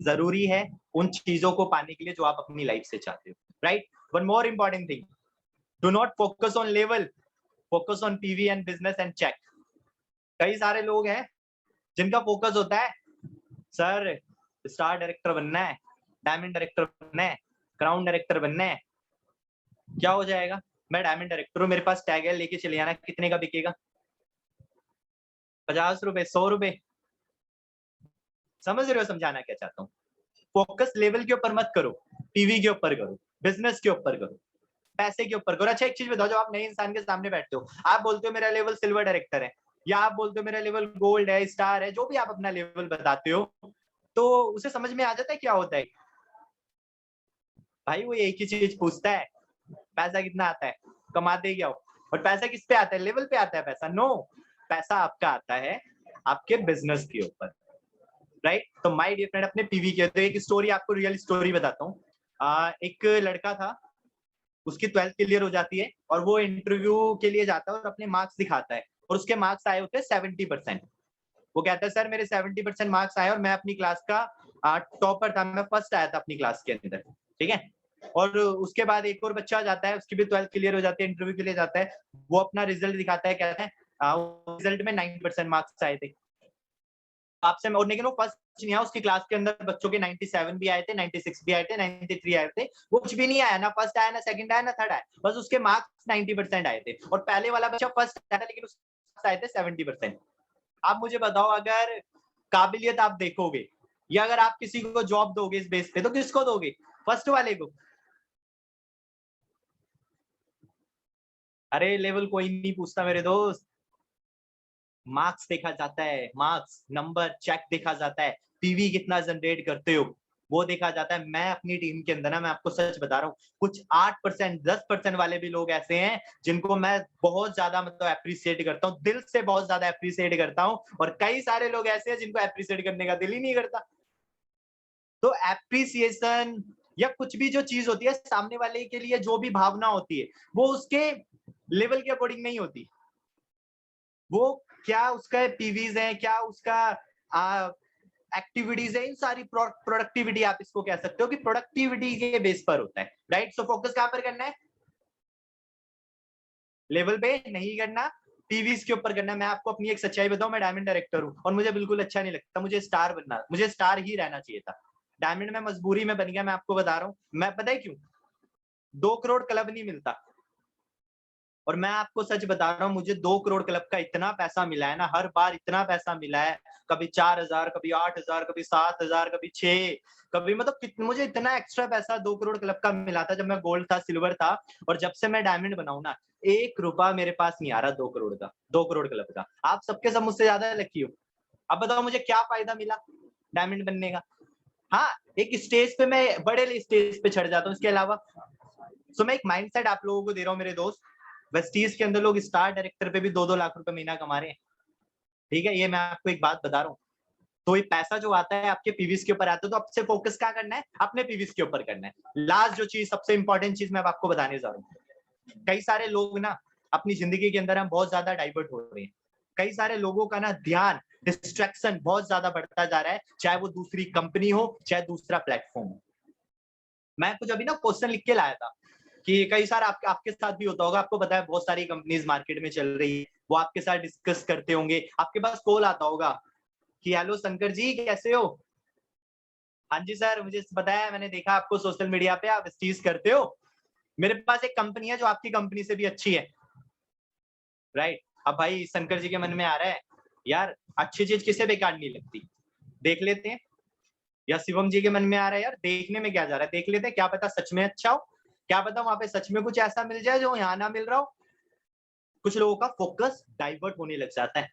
जरूरी है उन चीजों को पाने के लिए जो आप अपनी लाइफ से चाहते हो। Right, one more important thing, do not focus on level, focus on PV and business and check. कई सारे लोग हैं जिनका फोकस होता है, सर स्टार डायरेक्टर बनना है, डायमंड डायरेक्टर बनना है, क्राउन डायरेक्टर बनना है। क्या हो जाएगा, मैं डायमंड डायरेक्टर हूँ, मेरे पास टैग है, लेके चले आना, कितने का बिकेगा, 50 रुपए, 100 रुपए। समझ रहे हो समझाना क्या चाहता हूँ। फोकस लेवल के ऊपर मत करो, पीवी के ऊपर करो, बिजनेस के ऊपर करो, पैसे के ऊपर करो। अच्छा एक चीज बताओ, जब आप नए इंसान के सामने बैठते हो, आप बोलते हो मेरा लेवल सिल्वर डायरेक्टर है, या आप बोलते हो मेरा लेवल गोल्ड है, स्टार है, जो भी आप अपना लेवल बताते हो, तो उसे समझ में आ जाता है क्या होता है। भाई वो एक ही चीज पूछता है, पैसा कितना आता है, कमाते क्या हो। और पैसा किस पे आता है, लेवल पे आता है पैसा? नो, पैसा आपका आता है आपके बिजनेस के ऊपर। राइट, तो माय डियर फ्रेंड, अपने पीवी के, तो एक स्टोरी आपको, रियल स्टोरी बताता हूँ। एक लड़का था, उसकी 12th क्लियर हो जाती है और वो इंटरव्यू के लिए जाता है और अपने मार्क्स दिखाता है। और उसके मार्क्स आए होते हैं 70%। वो कहता है सर मेरे 70% मार्क्स आए और मैं अपनी क्लास का टॉपर था, मैं फर्स्ट आया था अपनी क्लास के अंदर, ठीक है। और उसके बाद एक और बच्चा जाता है, उसकी भी 12th क्लियर हो जाती है, इंटरव्यू के लिए जाता है, वो अपना रिजल्ट दिखाता है, कहता है रिजल्ट में 90% मार्क्स आए थे आपसे, और लेकिन वो फर्स्ट नहीं आया, उसकी क्लास के अंदर बच्चों के 97 भी आए थे, 96 भी आए थे, 93 आए थे, वो कुछ भी नहीं आया, ना फर्स्ट आया, ना सेकंड आया, ना थर्ड आया, बस उसके मार्क्स 90% आए थे। और पहले वाला बच्चा फर्स्ट आया था लेकिन उसके आए थे 70%। आप मुझे बताओ, अगर काबिलियत आप देखोगे या अगर आप किसी को जॉब दोगे इस बेस पे, तो किसको दोगे? फर्स्ट वाले को? अरे लेवल कोई नहीं पूछता मेरे दोस्त, मार्क्स देखा जाता है, मार्क्स, नंबर, चेक देखा जाता है, पीवी कितना जनरेट करते हो वो देखा जाता है। मैं अपनी टीम के अंदर ना, मैं आपको सच बता रहा हूँ, कुछ 8%, 10% वाले भी लोग ऐसे हैं जिनको मैं बहुत ज्यादा मतलब अप्रिशिएट करता हूँ, दिल से बहुत ज्यादा अप्रिशिएट करता हूँ, और कई सारे लोग ऐसे हैं जिनको अप्रिशिएट करने का दिल ही नहीं करता। तो एप्रिसिएशन या कुछ भी जो चीज होती है, सामने वाले के लिए जो भी भावना होती है, वो उसके लेवल के अकॉर्डिंग नहीं होती। वो क्या उसका पीवीज है, क्या उसका एक्टिविटीज है, इन सारी प्रोडक्टिविटी आप इसको कह सकते हो कि प्रोडक्टिविटी के बेस पर होता है, राइट। सो फोकस कहां पर करना है? लेवल पे नहीं करना, पीवीज के ऊपर करना है। मैं आपको अपनी एक सच्चाई बताऊं, मैं डायमंड डायरेक्टर हूं और मुझे बिल्कुल अच्छा नहीं लगता, मुझे स्टार बनना, मुझे स्टार ही रहना चाहिए था। डायमंड में मजबूरी में बन गया, मैं आपको बता रहा हूँ। मैं पता है क्यों? 2 करोड़ क्लब नहीं मिलता, और मैं आपको सच बता रहा हूँ, मुझे 2 करोड़ क्लब का इतना पैसा मिला है ना, हर बार इतना पैसा मिला है, कभी 4,000, कभी 8,000, कभी 7,000, कभी 6, कभी मतलब मुझे इतना एक्स्ट्रा पैसा 2 करोड़ क्लब का मिला था जब मैं गोल्ड था, सिल्वर था। और जब से मैं डायमंड बनाऊ ना, 1 रुपया मेरे पास नहीं आ रहा 2 करोड़ का, 2 करोड़ क्लब का। आप सबके सब मुझसे ज्यादा लकी हो। अब बताओ मुझे क्या फायदा मिला डायमंड बनने का? हाँ, एक स्टेज पे मैं बड़े स्टेज पे चढ़ जाता हूँ, इसके अलावा। सो मैं एक माइंडसेट आप लोगों को दे रहा हूँ मेरे दोस्त, वेस्टीज के अंदर लोग स्टार डायरेक्टर पे भी 2-2 लाख रुपए महीना कमा रहे हैं, ठीक है। ये मैं आपको एक बात बता रहा हूँ। तो ये पैसा जो आता है आपके पीवीस के ऊपर आता है, तो आपसे फोकस क्या करना है? अपने पीवीस के ऊपर करना है। लास्ट जो चीज, सबसे इंपॉर्टेंट चीज मैं अब आपको बताने जा रहा हूँ। कई सारे लोग ना अपनी जिंदगी के अंदर हम बहुत ज्यादा डाइवर्ट हो रहे हैं, कई सारे लोगों का ना ध्यान, डिस्ट्रैक्शन बहुत ज्यादा बढ़ता जा रहा है, चाहे वो दूसरी कंपनी हो, चाहे दूसरा प्लेटफॉर्म हो। मैं कुछ अभी ना क्वेश्चन लिख के लाया था कि कई सारे आपके साथ भी होता होगा, आपको पता है बहुत सारी कंपनीज मार्केट में चल रही है, वो आपके साथ डिस्कस करते होंगे, आपके पास कॉल आता होगा कि हेलो शंकर जी कैसे हो? हाँ जी सर, मुझे पता है, मैंने देखा आपको सोशल मीडिया पे, आप इस चीज करते हो, मेरे पास एक कंपनी है जो आपकी कंपनी से भी अच्छी है, राइट। अब भाई शंकर जी के मन में आ रहा है, यार अच्छी चीज किसे बेकार नहीं लगती, देख लेते हैं। या शिवम जी के मन में आ रहा है, यार देखने में क्या जा रहा है, देख लेते हैं, क्या पता सच में अच्छा हो, क्या पता वहां पे सच में कुछ ऐसा मिल जाए जो यहाँ ना मिल रहा हो। कुछ लोगों का फोकस डाइवर्ट होने लग जाता है,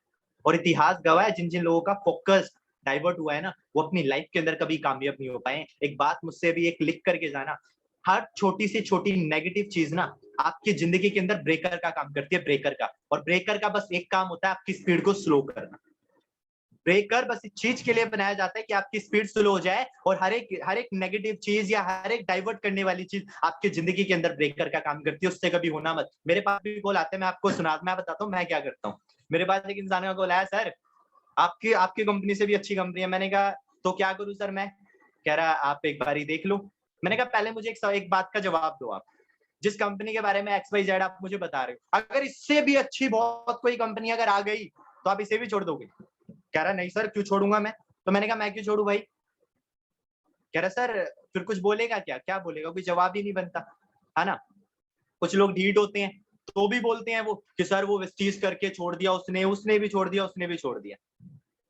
और इतिहास गवाह है, जिन जिन लोगों का फोकस डाइवर्ट हुआ है ना, वो अपनी लाइफ के अंदर कभी कामयाब नहीं हो पाए। एक बात मुझसे भी एक लिख करके जाना, हर छोटी से छोटी नेगेटिव चीज ना आपकी जिंदगी के अंदर ब्रेकर का काम करती है, ब्रेकर का। और ब्रेकर का बस एक काम होता है, आपकी स्पीड को स्लो करना। ब्रेकर बस इस चीज के लिए बनाया जाता है कि आपकी स्पीड स्लो हो जाए, और हर एक नेगेटिव चीज या हर एक डाइवर्ट करने वाली चीज आपकी जिंदगी के अंदर ब्रेकर का काम करती है, उससे कभी होना मत। मेरे पास भी कॉल आते हैं, मैं आपको मैं बताता हूँ मैं क्या करता हूँ। मेरे पास एक इंसान का कॉल आया, सर आपकी आपकी कंपनी से भी अच्छी कंपनी है। मैंने कहा तो क्या करूं सर मैं? कह रहा आप एक बार ही देख लो। मैंने कहा पहले मुझे एक बात का जवाब दो, आप जिस कंपनी के बारे में XYZ आप मुझे बता रहे हो, अगर इससे भी अच्छी बहुत कोई कंपनी अगर आ गई तो आप इसे भी छोड़ दोगे? कह रहा नहीं सर क्यों छोड़ूंगा मैं। तो मैंने कहा मैं क्यों छोड़ू भाई? कह रहा सर फिर कुछ बोलेगा क्या? क्या बोलेगा, कोई जवाब ही नहीं बनता, है ना। कुछ लोग ढीठ होते हैं तो भी बोलते हैं वो कि सर वो वेस्टीज करके छोड़ दिया उसने, उसने भी छोड़ दिया, उसने भी छोड़ दिया।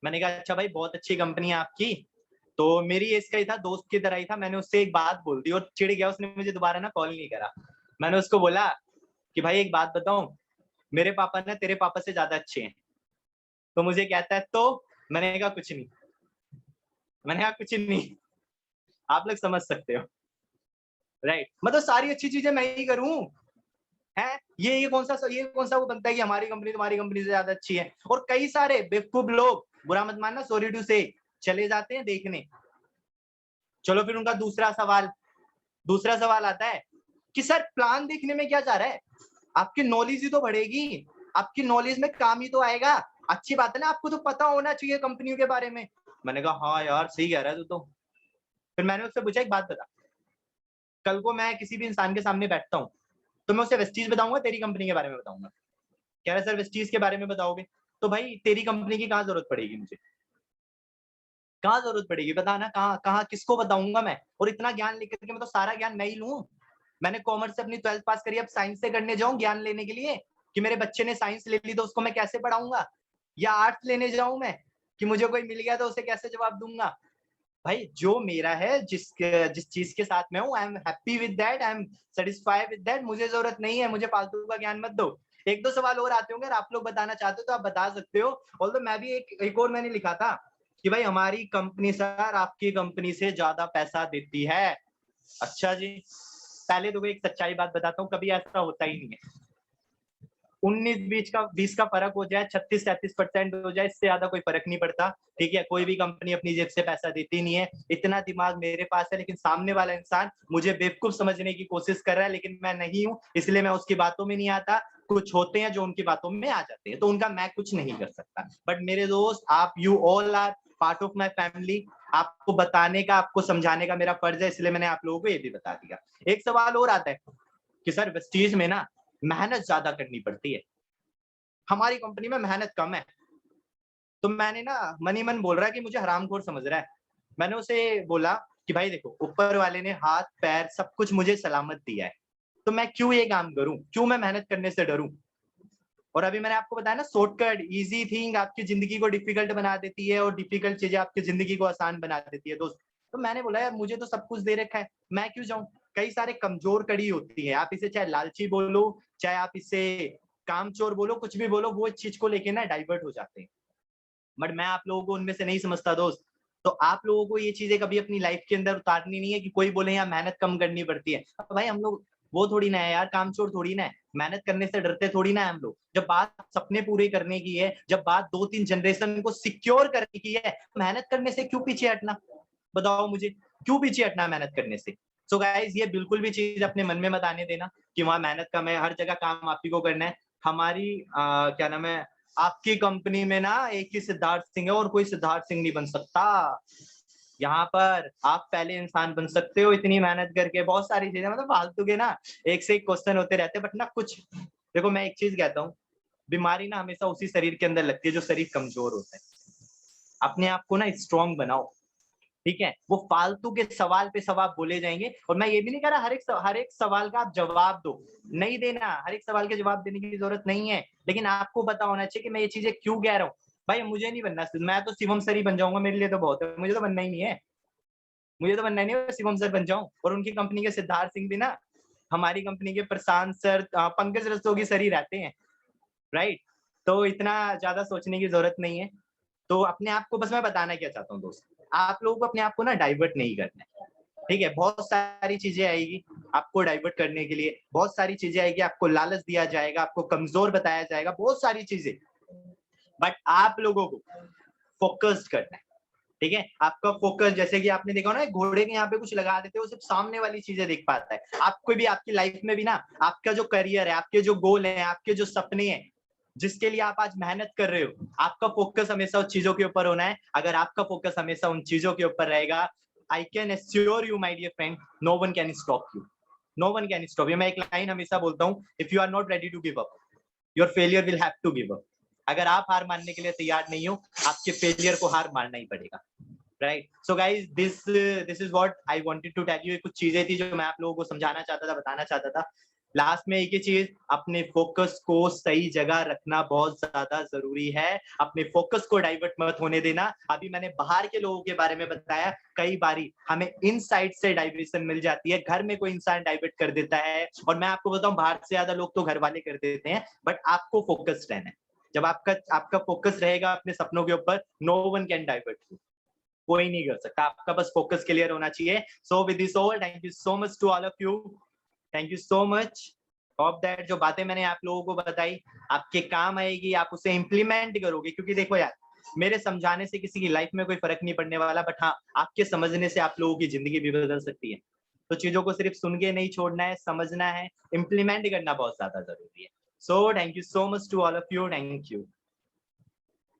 मैंने कहा अच्छा भाई बहुत अच्छी कंपनी है आपकी, तो मेरी इसका ही था, दोस्त की तरह ही था। मैंने उससे एक बात बोल दी और चिढ़ गया, उसने मुझे दोबारा ना कॉल नहीं करा। मैंने उसको बोला कि भाई एक बात बताऊं, मेरे पापा ना तेरे पापा से ज्यादा अच्छे हैं। तो मुझे कहता है तो, मैंने कहा कुछ नहीं, मैंने कहा कुछ नहीं। आप लोग समझ सकते हो, राइट। मतलब सारी अच्छी चीजें मैं ही करूं, है ये कौन सा वो बनता है कि हमारी कंपनी तुम्हारी कंपनी से ज्यादा अच्छी है। और कई सारे बेवकूफ लोग, बुरा मत मानना, सॉरी टू से, चले जाते हैं देखने। चलो फिर उनका दूसरा सवाल आता है कि सर प्लान देखने में क्या जा रहा है, आपकी नॉलेज ही तो बढ़ेगी। आपकी नॉलेज में काम ही तो आएगा। अच्छी बात है ना, आपको तो पता होना चाहिए कंपनियों के बारे में। मैंने कहा हाँ यार सही कह रहा है तू तो। फिर मैंने उससे पूछा एक बात बता, कल को मैं किसी भी इंसान के सामने बैठता हूँ तो मैं उसे वेस्टीज बताऊंगा, तेरी कंपनी के बारे में बताऊंगा? कह रहा सर वेस्टीज के बारे में बताओगे तो भाई तेरी कंपनी की कहाँ जरूरत पड़ेगी, मुझे कहाँ जरूरत पड़ेगी बता ना, कहाँ कहाँ किसको बताऊंगा मैं? और इतना ज्ञान लेकर के मैं तो सारा ज्ञान मैं ही लूं। मैंने कॉमर्स से अपनी 12th पास करी, अब साइंस से करने जाऊं ज्ञान लेने के लिए कि मेरे बच्चे ने साइंस ले ली तो उसको मैं कैसे पढ़ाऊंगा? या आर्ट्स लेने जाऊं मैं कि मुझे कोई मिल गया तो उसे कैसे जवाब दूंगा? भाई जो मेरा है, जिस चीज के साथ मैं हूँ, I am happy with that, I am satisfied with that, मुझे जरूरत नहीं है, मुझे फालतू का ज्ञान मत दो। एक दो सवाल और आते होंगे, अगर आप लोग बताना चाहते हो तो आप बता सकते हो। ऑल्दो मैं भी एक और मैंने लिखा था कि भाई हमारी कंपनी सर आपकी कंपनी से ज्यादा पैसा देती है। अच्छा जी, पहले तो एक सच्चाई बात बताता हूँ, कभी ऐसा होता ही नहीं है। 19-20 का फर्क हो जाए, 36-37% हो जाए, इससे ज्यादा कोई फर्क नहीं पड़ता। ठीक है, कोई भी कंपनी अपनी जेब से पैसा देती नहीं है। इतना दिमाग मेरे पास है, लेकिन सामने वाला इंसान मुझे बेवकूफ समझने की कोशिश कर रहा है, लेकिन मैं नहीं हूं, इसलिए मैं उसकी बातों में नहीं आता। कुछ होते हैं जो उनकी बातों में आ जाते हैं, तो उनका मैं कुछ नहीं कर सकता। बट मेरे दोस्त, आप you all are part of my family. आपको बताने का, आपको समझाने का मेरा फर्ज है, इसलिए मैंने आप लोगों को ये भी बता दिया। एक सवाल और आता है कि सर वेस्टीज में ना मेहनत ज्यादा करनी पड़ती है, हमारी कंपनी में मेहनत कम है। तो मैंने ना मन ही मन बोल रहा है कि मुझे हरामखोर समझ रहा है। मैंने उसे बोला कि भाई देखो, ऊपर वाले ने हाथ पैर सब कुछ मुझे सलामत दिया है, तो मैं क्यों ये काम करूं, क्यों मैं मेहनत करने से डरूं? और अभी मैंने आपको बताया ना, शॉर्टकट इजी थिंग आपकी जिंदगी को डिफिकल्ट बना देती है और डिफिकल्ट चीजें आपकी जिंदगी को आसान बना देती है दोस्त। तो मैंने बोला यार मुझे तो सब कुछ दे रखा है, मैं क्यों जाऊं? कई सारे कमजोर कड़ी होती है, आप इसे चाहे लालची बोलो, चाहे आप इसे कामचोर बोलो, कुछ भी बोलो, वो इस चीज को लेके ना डाइवर्ट हो जाते हैं। बट मैं आप लोगों को उनमें से नहीं समझता दोस्त। तो आप लोगों को ये चीजें कभी अपनी लाइफ के अंदर उतारनी नहीं है कि कोई बोले यहाँ मेहनत कम करनी पड़ती है। अब भाई हम लोग वो थोड़ी ना है यार, कामचोर थोड़ी ना है, मेहनत करने से डरते थोड़ी ना है हम लोग। जब बात सपने पूरे करने की है, जब बात 2-3 जनरेशन को सिक्योर करने की है, मेहनत करने से क्यों पीछे हटना? बताओ मुझे, क्यों पीछे हटना मेहनत करने से? सो गाइस, ये बिल्कुल भी चीज अपने मन में मत आने देना कि वहां मेहनत कम है, हर जगह काम आप ही को करना है। हमारी क्या नाम है, आपकी कंपनी में ना एक ही सिद्धार्थ सिंह है और कोई सिद्धार्थ सिंह नहीं बन सकता। यहाँ पर आप पहले इंसान बन सकते हो इतनी मेहनत करके। बहुत सारी चीजें मतलब फालतू के ना एक से एक क्वेश्चन होते रहते हैं, बट ना कुछ देखो, मैं एक चीज कहता हूँ, बीमारी ना हमेशा उसी शरीर के अंदर लगती है जो शरीर कमजोर होता है। अपने आप को ना स्ट्रॉन्ग बनाओ, ठीक है? वो फालतू के सवाल पे सवाल बोले जाएंगे, और मैं ये भी नहीं कह रहा हर एक सवाल का आप जवाब दो, नहीं देना, हर एक सवाल के जवाब देने की जरूरत नहीं है, लेकिन आपको पता होना चाहिए कि मैं ये चीजें क्यों कह रहा हूँ। भाई मुझे नहीं बनना, मैं तो शिवम सर ही बन जाऊंगा, मेरे लिए तो बहुत है, मुझे तो बनना ही नहीं है, मुझे तो बनना ही नहीं है, शिवम सर बन जाऊं। और उनकी कंपनी के सिद्धार्थ सिंह भी ना हमारी कंपनी के प्रशांत सर, पंकज रस्तोगी सर ही रहते हैं, राइट? तो इतना ज्यादा सोचने की जरूरत नहीं है। तो अपने आप को बस मैं बताना क्या चाहता हूँ दोस्त, आप लोगों को अपने आप को ना डाइवर्ट नहीं करना है, ठीक है? बहुत सारी चीजें आएगी आपको डाइवर्ट करने के लिए, बहुत सारी चीजें आएगी, आपको लालच दिया जाएगा, आपको कमजोर बताया जाएगा, बहुत सारी चीजें। बट आप लोगों को फोकस्ड करना है, ठीक है? आपका फोकस, जैसे कि आपने देखा ना, घोड़े के यहाँ पे कुछ लगा देते हो, सिर्फ सामने वाली चीजें देख पाता है। आपको भी आपकी लाइफ में भी ना, आपका जो करियर है, आपके जो गोल है, आपके जो सपने हैं, जिसके लिए आप आज मेहनत कर रहे हो, आपका फोकस हमेशा उन चीजों के ऊपर होना है। अगर आपका फोकस हमेशा उन चीजों के ऊपर रहेगा, I can assure you my dear friend, no one can stop you, no one can stop you. मैं एक लाइन हमेशा बोलता हूँ, if you are not ready to give up, your failure will have to give up. अगर आप हार मानने के लिए तैयार नहीं हो, आपके फेलियर को हार मानना ही पड़ेगा, right? So guys, this is what I wanted to tell you. कुछ चीजें थी जो मैं आप लोगों को समझाना चाहता था, बताना चाहता था। लास्ट में एक ही चीज, अपने फोकस को सही जगह रखना बहुत ज्यादा जरूरी है, अपने फोकस को डाइवर्ट मत होने देना। अभी मैंने बाहर के लोगों के बारे में बताया, कई बारी हमें इनसाइड से डाइवर्शन मिल जाती है, घर में कोई इंसान डाइवर्ट कर देता है, और मैं आपको बताऊं, बाहर से ज्यादा लोग तो घर वाले कर देते हैं। बट आपको फोकस्ड रहना है, जब आपका फोकस रहेगा अपने सपनों के ऊपर, no one can divert you, कोई नहीं कर सकता, आपका बस फोकस क्लियर होना चाहिए। So with this all, thank you so much to all of you, thank you so much. Hope that जो बातें मैंने आप लोगों को बताई आपके काम आएगी, आप उसे इम्प्लीमेंट करोगे। क्योंकि देखो यार, मेरे समझाने से किसी की लाइफ में कोई फर्क नहीं पड़ने वाला, बट हाँ, आपके समझने से आप लोगों की जिंदगी भी बदल सकती है। तो चीजों को सिर्फ सुन के नहीं छोड़ना है, समझना है, इम्प्लीमेंट करना बहुत ज्यादा जरूरी है। So thank you so much to all of you. Thank you.